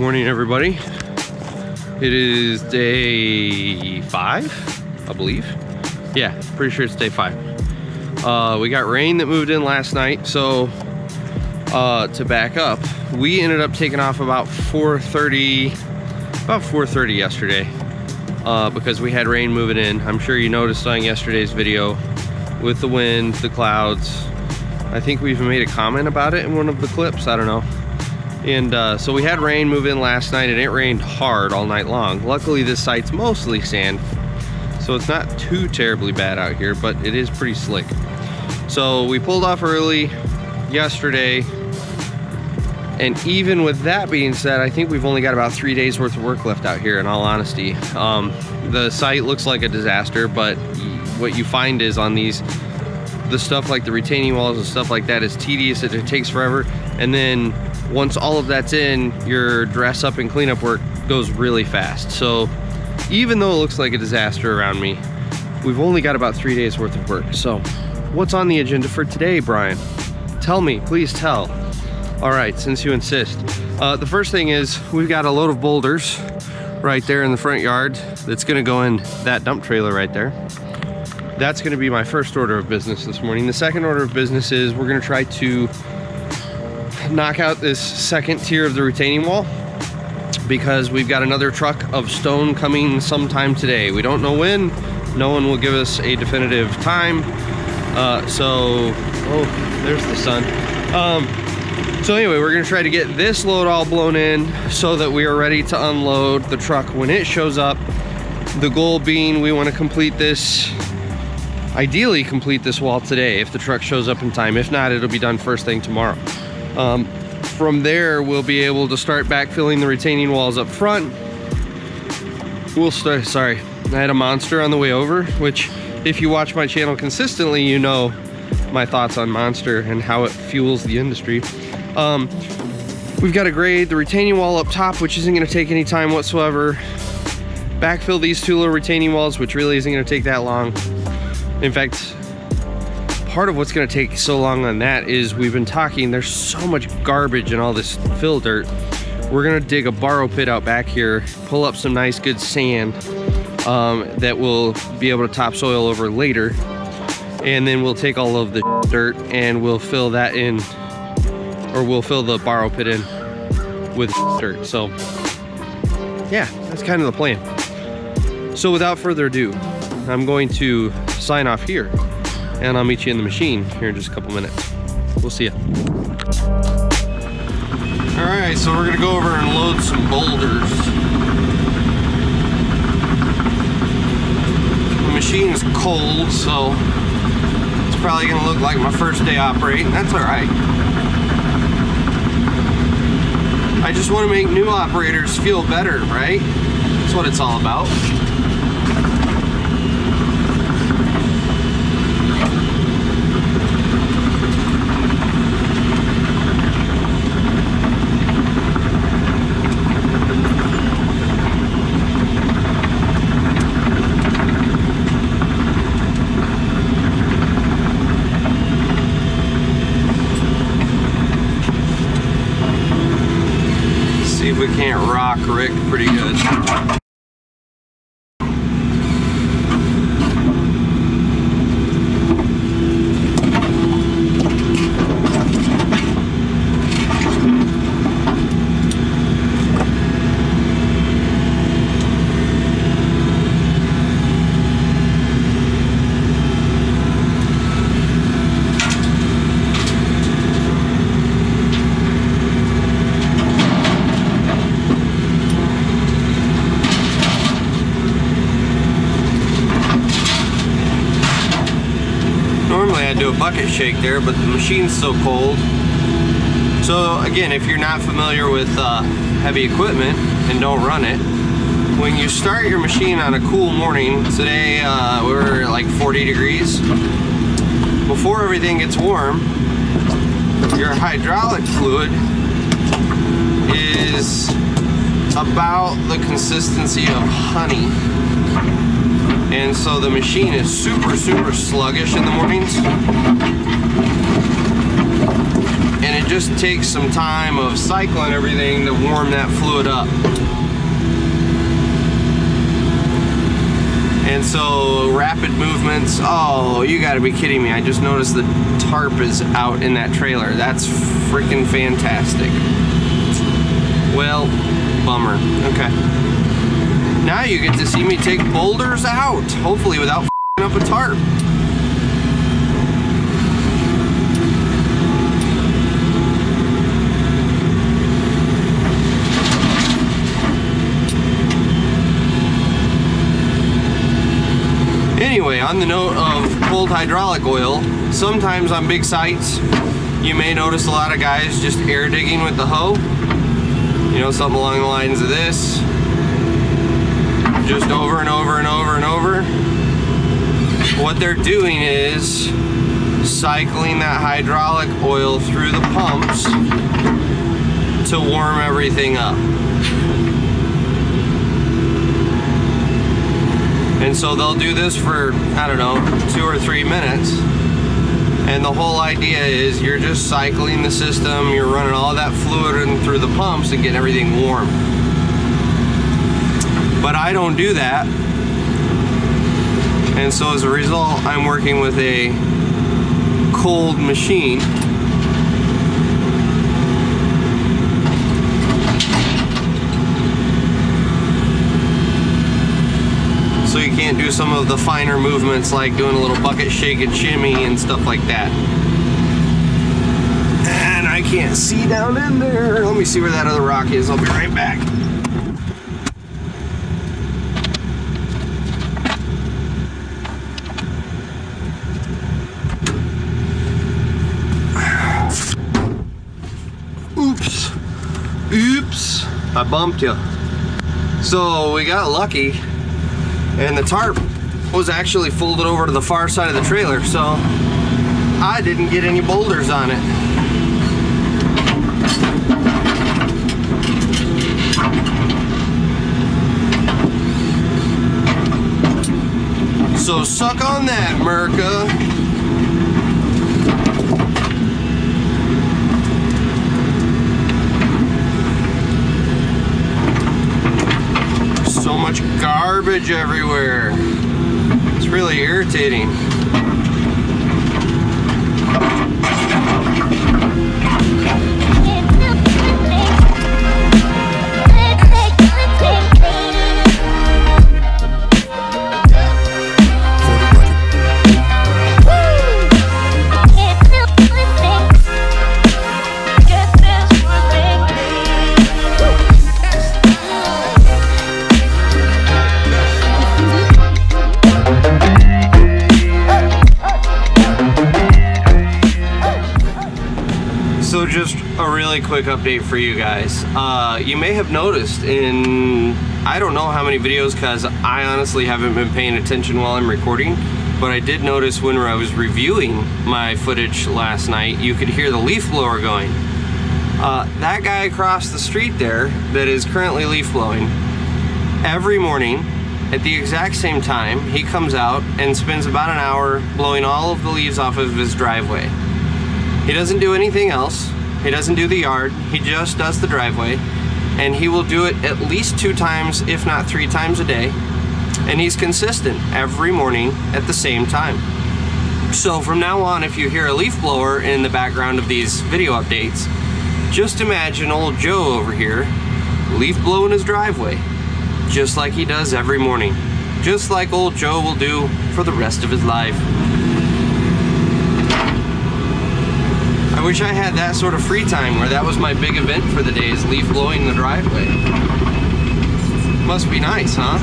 Morning, everybody. It is day 5, I believe. Yeah, pretty sure it's day 5. We got rain that moved in last night, so to back up, we ended up taking off about 4:30 yesterday because we had rain moving in. I'm sure you noticed on yesterday's video with the wind, the clouds. I think we even made a comment about it in one of the clips, I don't know. And so we had rain move in last night, and it rained hard all night long. Luckily this site's mostly sand, so it's not too terribly bad out here, but it is pretty slick. So we pulled off early yesterday, and even with that being said, I think we've only got about 3 days worth of work left out here, in all honesty. The site looks like a disaster, but what you find is on these, the stuff like the retaining walls and stuff like that is tedious, it takes forever, and then once all of that's in, your dress up and cleanup work goes really fast. So even though it looks like a disaster around me, we've only got about 3 days worth of work. So what's on the agenda for today, Brian? Tell me, please tell. All right, since you insist. The first thing is we've got a load of boulders right there in the front yard that's gonna go in that dump trailer right there. That's gonna be my first order of business this morning. The second order of business is we're gonna try to knock out this second tier of the retaining wall, because we've got another truck of stone coming sometime today. We don't know when. No one will give us a definitive time. Oh, there's the sun. So anyway, we're gonna try to get this load all blown in so that we are ready to unload the truck when it shows up. The goal being we want to complete this, ideally complete this wall today if the truck shows up in time. If not, it'll be done first thing tomorrow. From there, we'll be able to start backfilling the retaining walls up front. We'll start, sorry, I had a monster on the way over, which if you watch my channel consistently, you know my thoughts on monster and how it fuels the industry. We've got to grade the retaining wall up top, which isn't going to take any time whatsoever. Backfill these two little retaining walls, which really isn't going to take that long. In fact, part of what's going to take so long on that is we've been talking, there's so much garbage and all this fill dirt. We're going to dig a borrow pit out back here, pull up some nice good sand that we'll be able to topsoil over later, and then we'll take all of the dirt and we'll fill that in, or we'll fill the borrow pit in with dirt. So yeah, that's kind of the plan. So without further ado, I'm going to sign off here, and I'll meet you in the machine here in just a couple minutes. We'll see you. All right, so we're gonna go over and load some boulders. The machine's cold, so it's probably gonna look like my first day operating. That's all right. I just want to make new operators feel better, right? That's what it's all about. See if we can't rock Rick pretty good. Do a bucket shake there, but the machine's so cold. So again, if you're not familiar with heavy equipment and don't run it, when you start your machine on a cool morning, today we're like 40 degrees, before everything gets warm, your hydraulic fluid is about the consistency of honey. And so the machine is super sluggish in the mornings. and it just takes some time of cycling everything to warm that fluid up. And so rapid movements, oh, you gotta be kidding me. I just noticed the tarp is out in that trailer. That's freaking fantastic. Well, bummer. Okay. Now you get to see me take boulders out, hopefully without f***ing up a tarp. Anyway, on the note of cold hydraulic oil, sometimes on big sites, you may notice a lot of guys just air digging with the hoe. You know, something along the lines of this. Just over and over and over and over. What they're doing is cycling that hydraulic oil through the pumps to warm everything up. And so they'll do this for, I don't know, 2 or 3 minutes. And the whole idea is you're just cycling the system, you're running all that fluid in through the pumps and getting everything warm. But I don't do that. And so as a result, I'm working with a cold machine. So you can't do some of the finer movements like doing a little bucket shake and shimmy and stuff like that. And I can't see down in there. Let me see where that other rock is. I'll be right back. Oops, I bumped you. So we got lucky. And the tarp was actually folded over to the far side of the trailer, so I didn't get any boulders on it. So suck on that, Merca. So much garbage everywhere. It's really irritating. So just a really quick update for you guys. You may have noticed in, I don't know how many videos, because I honestly haven't been paying attention while I'm recording, but I did notice when I was reviewing my footage last night, you could hear the leaf blower going. That guy across the street there that is currently leaf blowing, every morning at the exact same time, he comes out and spends about an hour blowing all of the leaves off of his driveway. He doesn't do anything else. He doesn't do the yard. He just does the driveway. And he will do it at least 2 times, if not 3 times a day. And he's consistent every morning at the same time. So from now on, if you hear a leaf blower in the background of these video updates, just imagine old Joe over here leaf blowing his driveway, just like he does every morning. Just like old Joe will do for the rest of his life. I wish I had that sort of free time where that was my big event for the day, is leaf blowing the driveway. Must be nice, huh?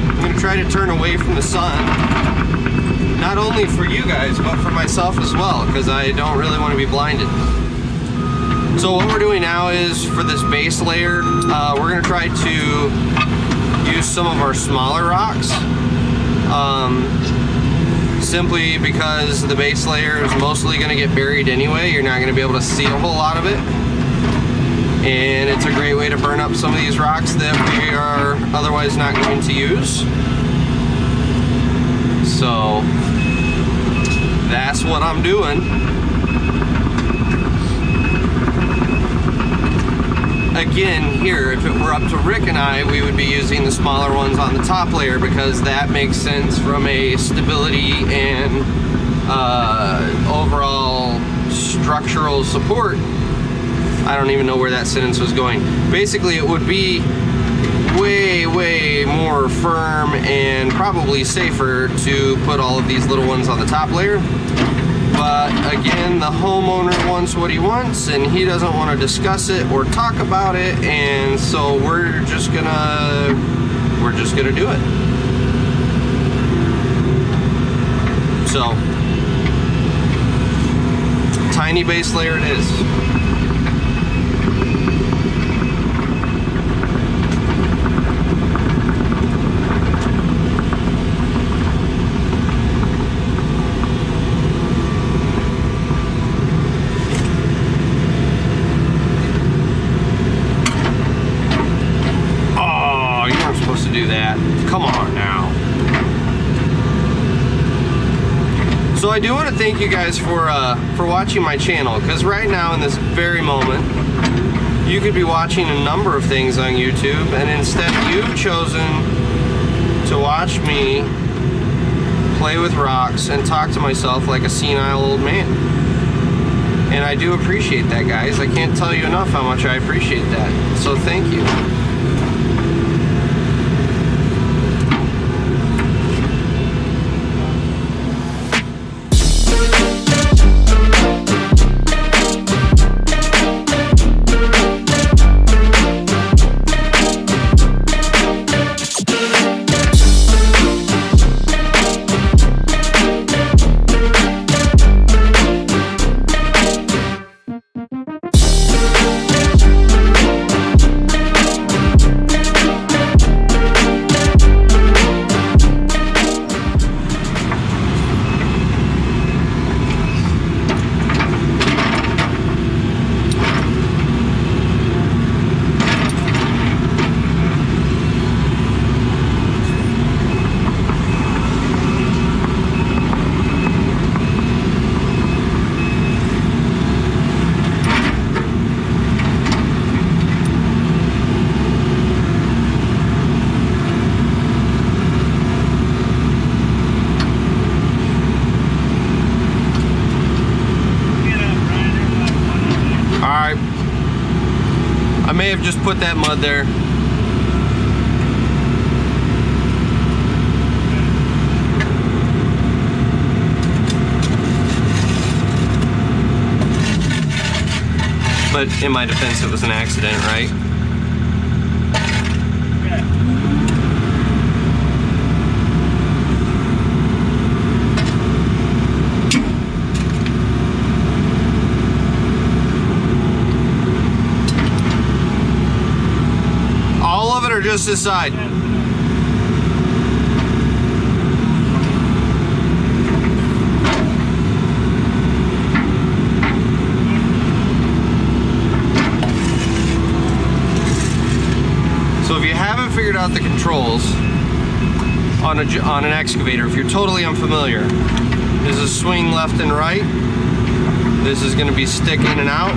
I'm gonna try to turn away from the sun, not only for you guys, but for myself as well, because I don't really want to be blinded. So what we're doing now is, for this base layer, we're gonna try to use some of our smaller rocks. Simply because the base layer is mostly going to get buried anyway. You're not going to be able to see a whole lot of it. And it's a great way to burn up some of these rocks that we are otherwise not going to use. So that's what I'm doing. Again, here, if it were up to Rick and I, we would be using the smaller ones on the top layer because that makes sense from a stability and overall structural support. I don't even know where that sentence was going. Basically, it would be way more firm and probably safer to put all of these little ones on the top layer. But again, the homeowner wants what he wants and he doesn't want to discuss it or talk about it, and so we're just gonna do it. So tiny base layer it is. Do that. Come on now. So I do want to thank you guys for watching my channel, because right now in this very moment you could be watching a number of things on YouTube, and instead you've chosen to watch me play with rocks and talk to myself like a senile old man. And I do appreciate that, guys. I can't tell you enough how much I appreciate that. So thank you. I may have just put that mud there. But in my defense, it was an accident, right? Or just this side? So if you haven't figured out the controls on an excavator, if you're totally unfamiliar, this is swing left and right. This is going to be stick in and out,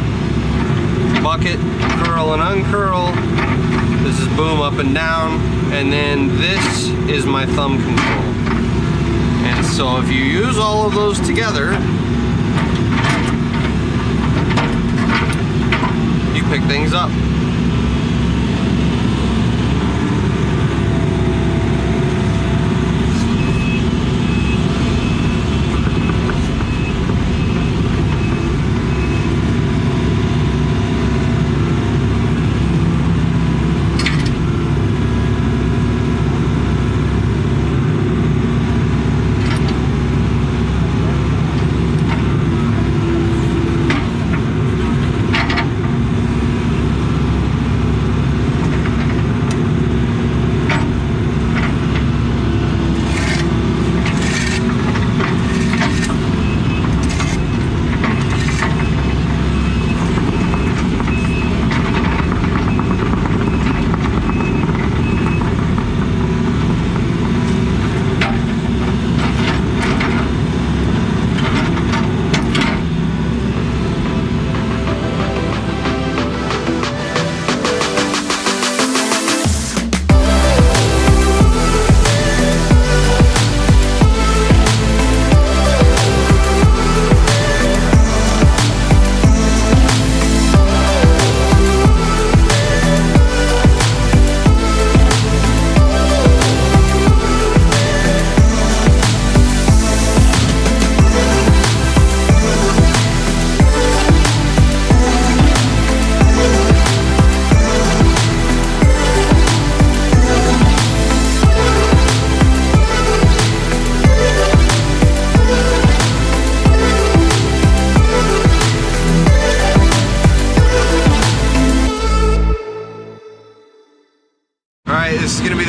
bucket, curl and uncurl. This is boom up and down, and then this is my thumb control. And so if you use all of those together, you pick things up.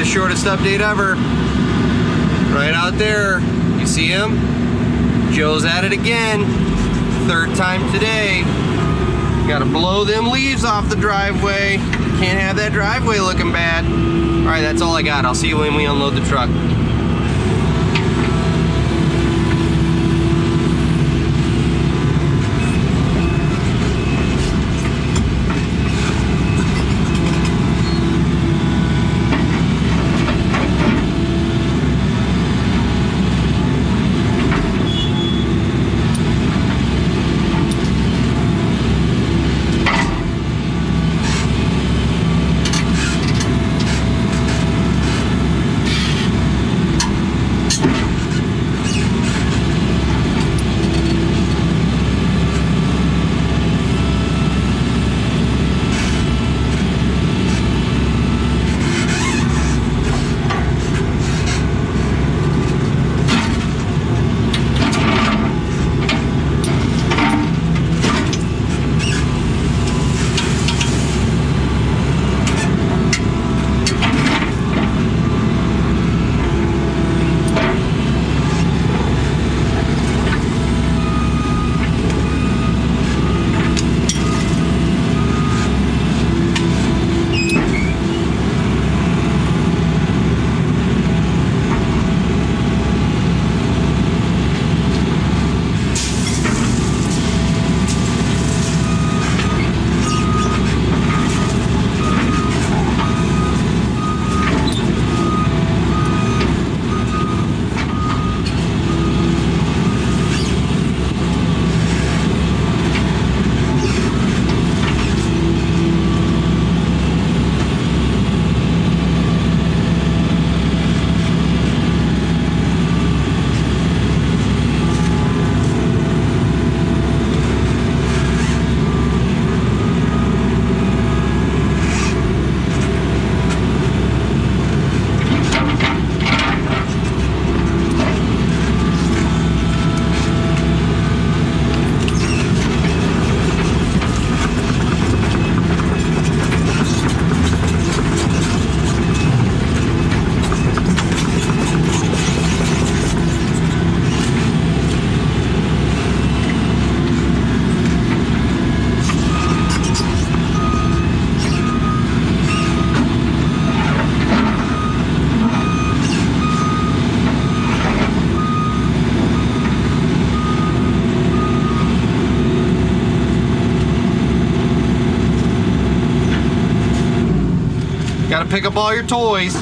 shortest update ever. Right out there. You see him? Joe's at it again. Third time today. Gotta blow them leaves off the driveway. Can't have that driveway looking bad. Alright, that's all I got. I'll see you when we unload the truck. Gotta pick up all your toys.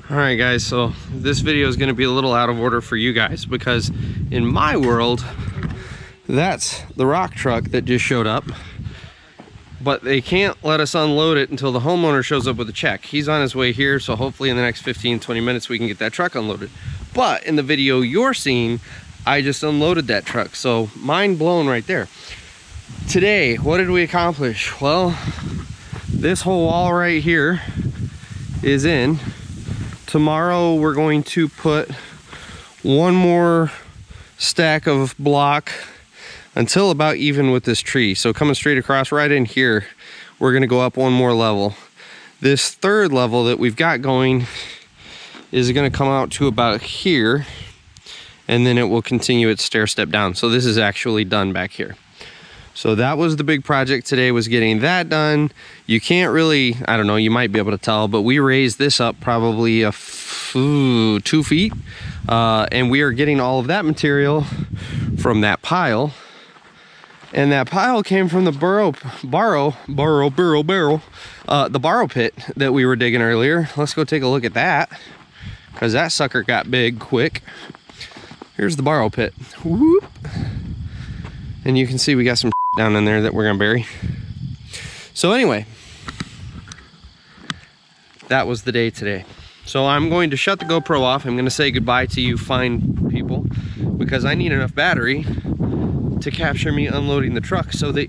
All right, guys, so this video is going to be a little out of order for you guys because in my world, that's the rock truck that just showed up, but they can't let us unload it until the homeowner shows up with a check. He's on his way here, so hopefully in the next 15-20 minutes we can get that truck unloaded. But in the video you're seeing, I just unloaded that truck, so mind blown right there. Today, what did we accomplish? Well, this whole wall right here is in. Tomorrow we're going to put one more stack of block until about even with this tree. So coming straight across right in here, we're gonna go up one more level. This third level that we've got going is gonna come out to about here, and then it will continue its stair step down. So this is actually done back here. So that was the big project today, was getting that done. You can't really, I don't know, you might be able to tell, but we raised this up probably 2 feet. And we are getting all of that material from that pile. And that pile came from the borrow pit that we were digging earlier. Let's go take a look at that, because that sucker got big quick. Here's the borrow pit. Whoop. And you can see we got some down in there that we're gonna bury. So anyway, that was the day today. So I'm going to shut the GoPro off. I'm gonna say goodbye to you fine people, because I need enough battery to capture me unloading the truck so that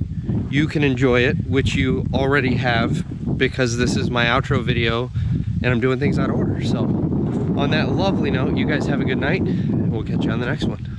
you can enjoy it, which you already have, because this is my outro video and I'm doing things out of order. So on that lovely note, you guys have a good night, and we'll catch you on the next one.